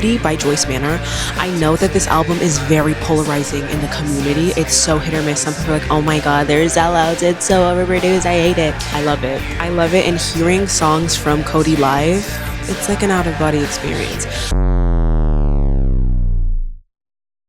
Cody by Joyce Manor. I know that this album is very polarizing in the community. It's so hit or miss. Some people are like, oh my god, they're sellouts, it's so overproduced, I hate it. I love it. I love it, and hearing songs from Cody live, it's like an out-of-body experience.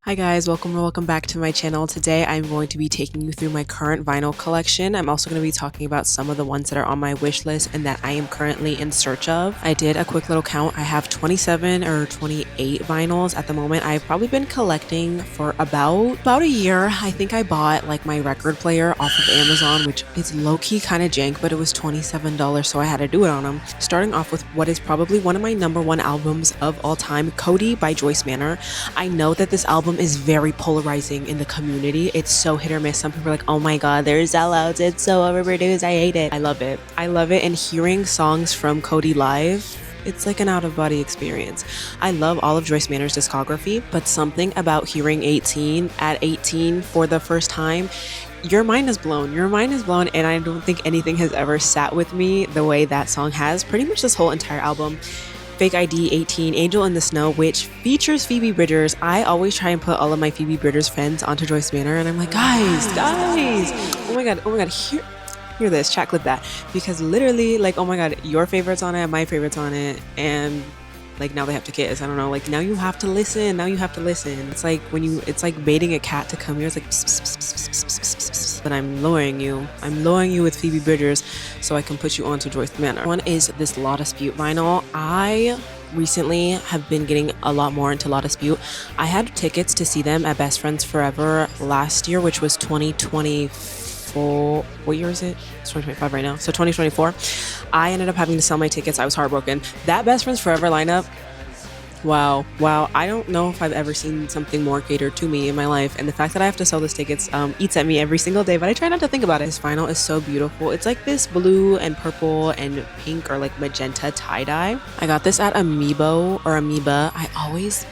Hi guys, welcome back to my channel. Today I'm going to be taking you through my current vinyl collection. I'm also going to be talking about some of the ones that are on my wish list and that I am currently in search of. I did a quick little count. I have 27 or 28 vinyls at the moment. I've probably been collecting for about a year. I think I bought like my record player off of Amazon, which is low-key kind of jank, but it was $27, so I had to do it on them. Starting off with what is probably one of my #1 albums of all time, Cody by Joyce Manor. I know that this album is very polarizing in the community. It's so hit or miss. Some people are like, oh my god, they're sellouts, it's so overproduced, I hate it. I love it. I love it, and hearing songs from Cody live, it's like an out-of-body experience. I love all of Joyce Manor's discography, but something about hearing 18 at 18 for the first time, your mind is blown, and I don't think anything has ever sat with me the way that song has. Pretty much this whole entire album. Fake ID, 18, Angel in the Snow, which features Phoebe Bridgers. I always try and put all of my Phoebe Bridgers friends onto Joyce Manor, and I'm like, guys, oh my god, hear this, chat clip that, because literally, like, oh my god, your favorite's on it, my favorite's on it, and like now they have to kiss. I don't know, like now you have to listen. It's like it's like baiting a cat to come here. It's like pss, pss, pss, pss, pss, pss, pss, pss. But I'm luring you with Phoebe Bridgers so I can put you onto Joyce Manor. One is this La Dispute vinyl. I recently have been getting a lot more into La Dispute. I had tickets to see them at Best Friends Forever last year, which was 2024. What year is it? It's 2025 right now, so 2024. I ended up having to sell my tickets. I was heartbroken. That Best Friends Forever lineup, wow, I don't know if I've ever seen something more catered to me in my life, and the fact that I have to sell those tickets eats at me every single day, but I try not to think about it. This vinyl is so beautiful. It's like this blue and purple and pink or like magenta tie-dye. I got this at Amoeba. I always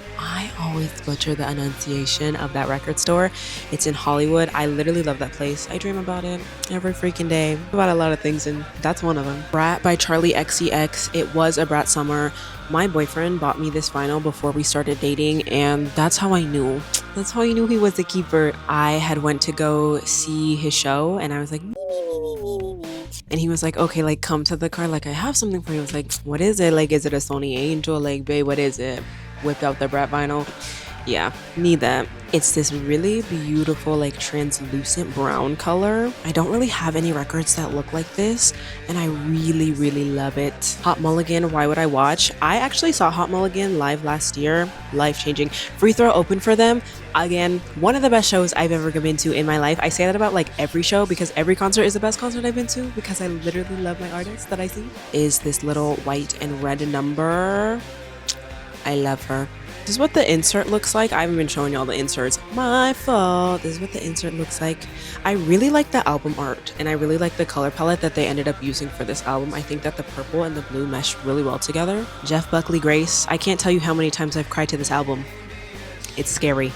butcher the enunciation of that record store. It's in Hollywood. I literally love that place. I dream about it every freaking day, about a lot of things, and that's one of them. Brat by Charli XCX. It was a Brat summer. My boyfriend bought me this vinyl before we started dating, and that's how I knew he was the keeper. I had went to go see his show, and I was like, and he was like, okay, like come to the car, like I have something for you. I was like, what is it? Like, is it a Sony Angel? Like, babe, what is it? Whipped out the Brat vinyl. Yeah, need that. It's this really beautiful, like translucent brown color. I don't really have any records that look like this, and I really love it. Hot Mulligan, Why Would I Watch? I actually saw Hot Mulligan live last year. Life-changing. Free Throw opened for them. Again, one of the best shows I've ever been to in my life. I say that about like every show, because every concert is the best concert I've been to, because I literally love my artists that I see. Is this little white and red number. I love her. This is what the insert looks like. I haven't been showing y'all the inserts. My fault. This is what the insert looks like. I really like the album art, and I really like the color palette that they ended up using for this album. I think that the purple and the blue mesh really well together. Jeff Buckley, Grace. I can't tell you how many times I've cried to this album. It's scary.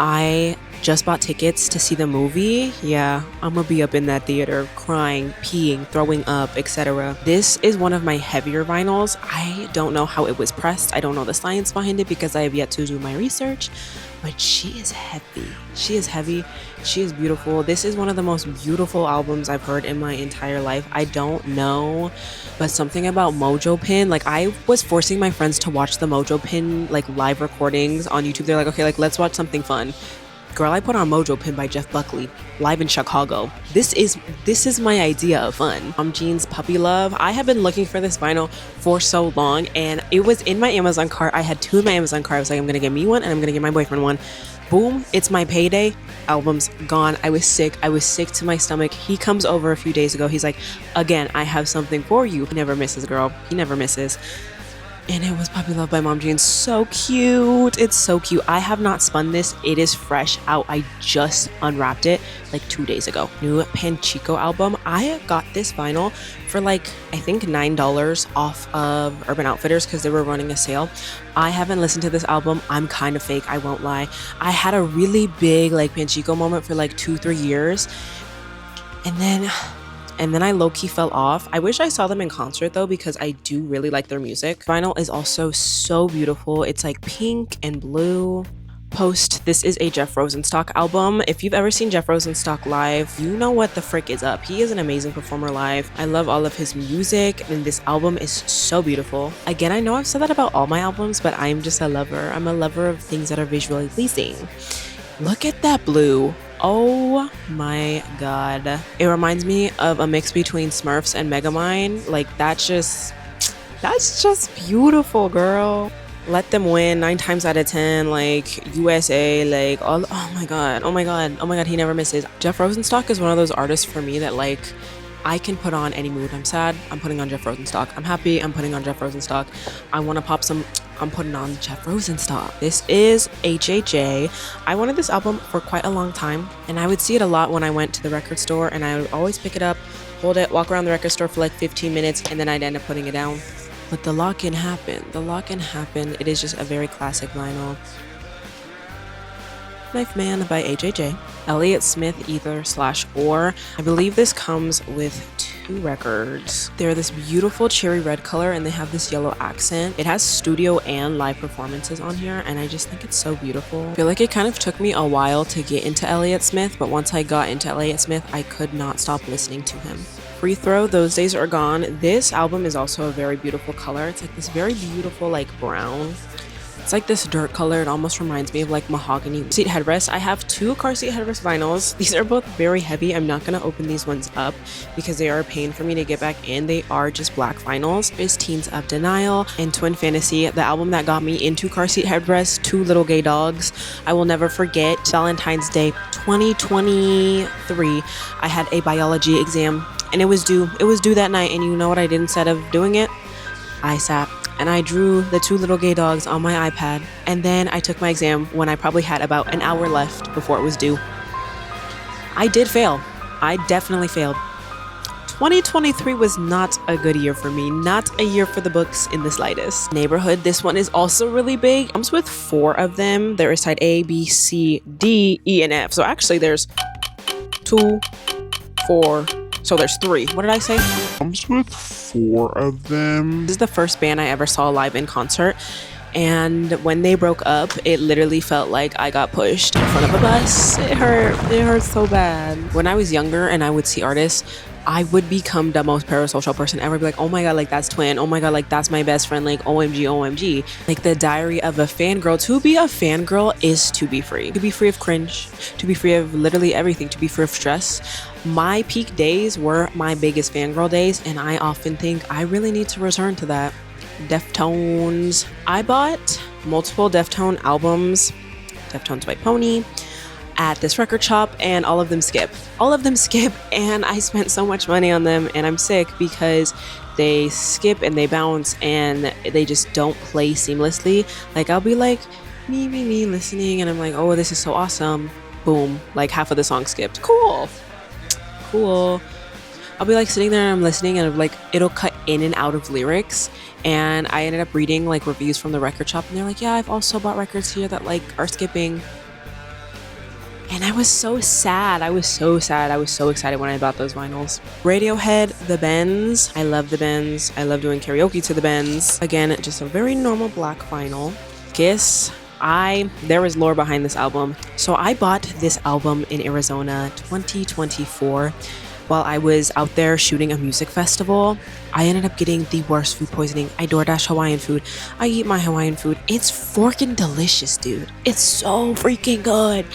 I just bought tickets to see the movie. Yeah, I'm gonna be up in that theater crying, peeing, throwing up, etc. This is one of my heavier vinyls. I don't know how it was pressed. I don't know the science behind it because I have yet to do my research, but she is heavy. She is beautiful. This is one of the most beautiful albums I've heard in my entire life. I don't know, but something about Mojo Pin, like I was forcing my friends to watch the Mojo Pin like live recordings on YouTube. They're like, okay, like let's watch something fun. Girl, I put on Mojo Pin by Jeff Buckley live in Chicago. This is my idea of fun. Mom Jeans Puppy Love. I have been looking for this vinyl for so long, and it was in my Amazon cart. I had 2 in my Amazon cart. I was like, I'm gonna get me one and I'm gonna get my boyfriend one. Boom, it's my payday. Album's gone. I was sick to my stomach. He comes over a few days ago. He's like, again, I have something for you. He never misses, girl. He never misses. And it was Puppy Love by Mom Jeans. So cute. It's so cute. I have not spun this. It is fresh out. I just unwrapped it like 2 days ago. New Panchico album. I got this vinyl for like, I think $9 off of Urban Outfitters because they were running a sale. I haven't listened to this album. I'm kind of fake, I won't lie. I had a really big like Panchico moment for like 2-3 years. And then and then I low-key fell off. I wish I saw them in concert though, because I do really like their music. Vinyl is also so beautiful. It's like pink and blue. Post, this is a Jeff Rosenstock album. If you've ever seen Jeff Rosenstock live, you know what the frick is up. He is an amazing performer live. I love all of his music, and this album is so beautiful. Again, I know I've said that about all my albums, but I'm just a lover. I'm a lover of things that are visually pleasing. Look at that blue. Oh my god. It reminds me of a mix between Smurfs and Megamind. Like, that's just beautiful, girl. Let them win 9 times out of 10, like USA, like all. Oh my god, he never misses. Jeff Rosenstock is one of those artists for me that, like, I can put on any mood. I'm sad, I'm putting on Jeff Rosenstock. I'm happy, I'm putting on Jeff Rosenstock. I want to pop some, I'm putting on Jeff Rosenstock. This is HHA. I wanted this album for quite a long time, and I would see it a lot when I went to the record store, and I would always pick it up, hold it, walk around the record store for like 15 minutes, and then I'd end up putting it down. But the lock-in happened. The lock-in happened. It is just a very classic vinyl. Knife Man by HHA. Elliott Smith Ether/Or. I believe this comes with 2 records. They're this beautiful cherry red color, and they have this yellow accent. It has studio and live performances on here, and I just think it's so beautiful. I feel like it kind of took me a while to get into Elliott Smith, but once I got into Elliott Smith, I could not stop listening to him. Free Throw, Those Days Are Gone. This album is also a very beautiful color. It's like this very beautiful, like, brown. It's like this dirt color. It almost reminds me of like mahogany. Seat headrest. I have 2 car seat headrest vinyls. These are both very heavy. I'm not going to open these ones up because they are a pain for me to get back in. They are just black vinyls. There's Teens of Denial and Twin Fantasy, the album that got me into car seat headrest, 2 Little Gay Dogs. I will never forget Valentine's Day 2023. I had a biology exam, and it was due that night, and you know what I did instead of doing it? I sat and I drew the 2 Little Gay Dogs on my iPad, and then I took my exam when I probably had about an hour left before it was due. I did fail. I definitely failed. 2023 was not a good year for me, not a year for the books in the slightest. Neighborhood, this one is also really big. It comes with 4 of them. There is side A, B, C, D, E, and F. So actually there's 2, 4, so there's 3. What did I say? Comes with 4 of them. This is the first band I ever saw live in concert, and when they broke up, it literally felt like I got pushed in front of a bus. It hurt so bad. When I was younger and I would see artists, I would become the most parasocial person ever. Be like, oh my god, like that's Twin. Oh my god, like that's my best friend. Like OMG, OMG. Like the diary of a fangirl. To be a fangirl is to be free. To be free of cringe. To be free of literally everything. To be free of stress. My peak days were my biggest fangirl days, and I often think I really need to return to that. Deftones. I bought multiple Deftone albums. Deftones by Pony. At this record shop, and all of them skip, and I spent so much money on them, and I'm sick because they skip and they bounce and they just don't play seamlessly. Like I'll be like me listening, and I'm like, oh, this is so awesome, boom, like half of the song skipped. Cool. I'll be like sitting there and I'm listening, and like it'll cut in and out of lyrics, and I ended up reading like reviews from the record shop, and they're like, yeah, I've also bought records here that like are skipping. And I was so sad. I was so excited when I bought those vinyls. Radiohead, The Bends. I love The Bends. I love doing karaoke to The Bends. Again, just a very normal black vinyl. Kiss. There was lore behind this album. So I bought this album in Arizona 2024 while I was out there shooting a music festival. I ended up getting the worst food poisoning. I DoorDash Hawaiian food. I eat my Hawaiian food. It's freaking delicious, dude. It's so freaking good.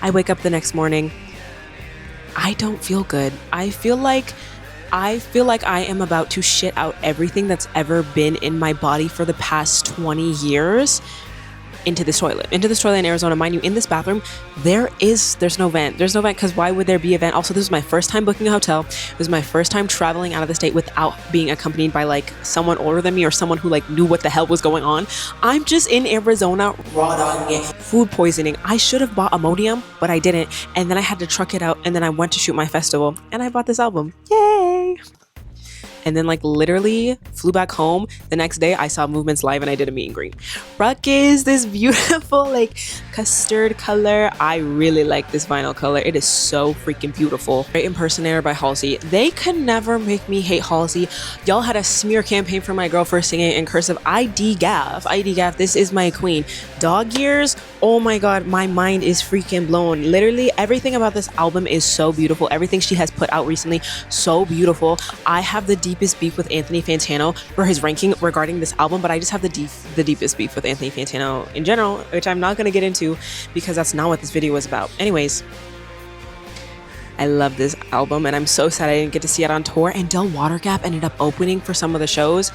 I wake up the next morning. I don't feel good. I feel like I am about to shit out everything that's ever been in my body for the past 20 years into this toilet in Arizona. Mind you, in this bathroom there's no vent because why would there be a vent? Also, this was my first time booking a hotel. It was my first time traveling out of the state without being accompanied by like someone older than me or someone who like knew what the hell was going on. I'm just in Arizona raw food poisoning. I should have bought Imodium, but I didn't, and then I had to truck it out, and then I went to shoot my festival and I bought this album. Yay! and then like literally flew back home. The next day I saw Movements live and I did a meet and greet. Ruckus, this beautiful like custard color. I really like this vinyl color. It is so freaking beautiful. Great Impersonator by Halsey. They could never make me hate Halsey. Y'all had a smear campaign for my girl for singing in cursive. ID Gaff, this is my queen. Dog Years, oh my god, my mind is freaking blown. Literally everything about this album is so beautiful. Everything she has put out recently, so beautiful. I have the deepest beef with Anthony Fantano for his ranking regarding this album, but I just have the deepest beef with Anthony Fantano in general, which I'm not going to get into because that's not what this video was about. Anyways, I love this album and I'm so sad I didn't get to see it on tour, and Del Watergap ended up opening for some of the shows.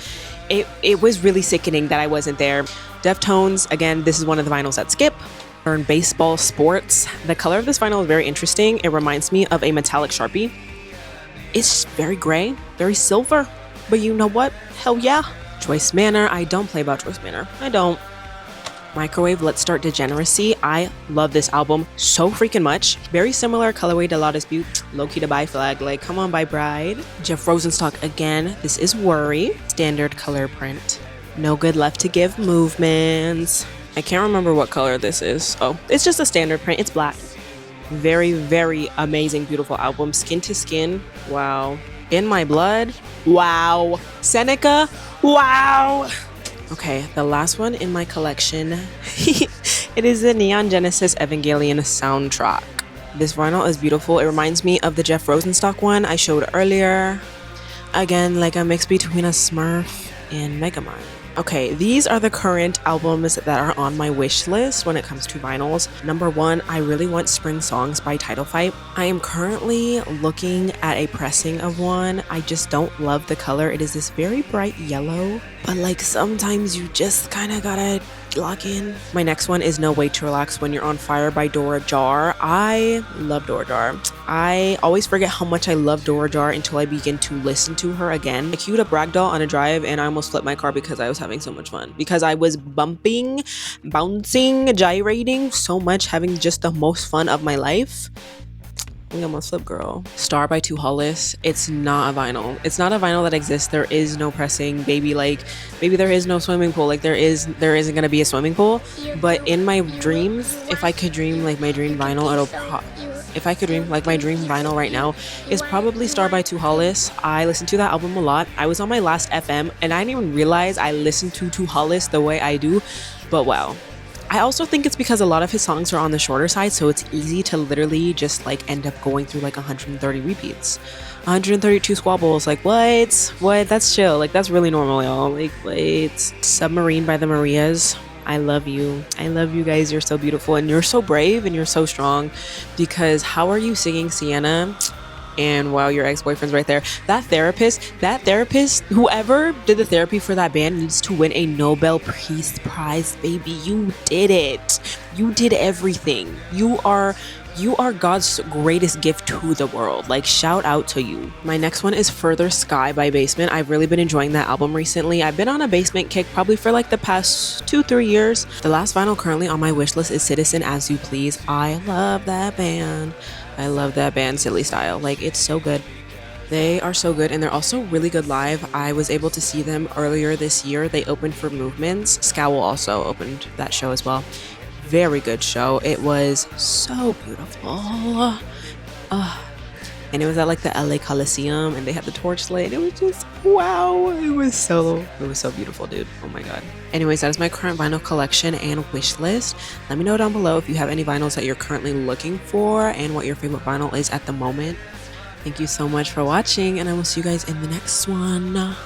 It was really sickening that I wasn't there. Deftones, again, this is one of the vinyls that skip. Burn Baseball Sports. The color of this vinyl is very interesting. It reminds me of a metallic Sharpie. It's very gray, very silver, but you know what? Hell yeah. Joyce Manor. I don't play about Joyce Manor. I don't. Microwave, Let's Start Degeneracy. I love this album so freaking much. Very similar colorway to La Dispute, low-key to By Flag, like come on By Bride. Jeff Rosenstock again. This is Worry. Standard color print. No Good Left to Give, Movements. I can't remember what color this is. Oh, it's just a standard print. It's black. Very, very amazing, beautiful album. Skin to Skin. Wow. In My Blood. Wow. Seneca. Wow. Okay, the last one in my collection. It is the Neon Genesis Evangelion soundtrack. This vinyl is beautiful. It reminds me of the Jeff Rosenstock one I showed earlier. Again, like a mix between a Smurf and Megamind. Okay, these are the current albums that are on my wish list when it comes to vinyls. Number 1, I really want Spring Songs by Title Fight. I am currently looking at a pressing of one. I just don't love the color. It is this very bright yellow, but like sometimes you just kind of gotta lock in. My next one is No Way to Relax When You're on Fire by Dora Jar. I love Dora Jar. I always forget how much I love Dora Jar until I begin to listen to her again. I queued up Ragdoll on a drive and I almost flipped my car because I was having so much fun. Because I was bumping, bouncing, gyrating so much, having just the most fun of my life. I almost flipped, girl. Star by Two Hollis. It's not a vinyl. It's not a vinyl that exists. There is no pressing, baby. Like, maybe there is no swimming pool. Like, there isn't gonna be a swimming pool. But in my dreams, if I could dream like my dream vinyl, if I could dream like my dream vinyl right now, is probably Star by Two Hollis. I listened to that album a lot. I was on my last FM and I didn't even realize I listened to Two Hollis the way I do. But wow. I also think it's because a lot of his songs are on the shorter side, so it's easy to literally just like end up going through like 130 repeats, 132 squabbles. Like what? That's chill. Like that's really normal, y'all. Like wait. Submarine by the Marias. I love you. I love you guys. You're so beautiful and you're so brave and you're so strong, because how are you singing Sienna? And while your ex-boyfriend's right there, that therapist, whoever did the therapy for that band needs to win a Nobel Peace Prize, baby. You did it. You did everything. You are God's greatest gift to the world. Like, shout out to you. My next one is Further Sky by Basement. I've really been enjoying that album recently. I've been on a Basement kick probably for like the past 2-3 years. The last vinyl currently on my wish list is Citizen As You Please. I love that band. I love that band, Silly Style. Like, it's so good. They are so good, and they're also really good live. I was able to see them earlier this year. They opened for Movements. Scowl also opened that show as well. Very good show. It was so beautiful. And it was at like the LA Coliseum, and they had the torchlight. It was just wow. It was so beautiful, dude. Oh my god. Anyways, that is my current vinyl collection and wish list. Let me know down below if you have any vinyls that you're currently looking for and what your favorite vinyl is at the moment. Thank you so much for watching, and I will see you guys in the next one.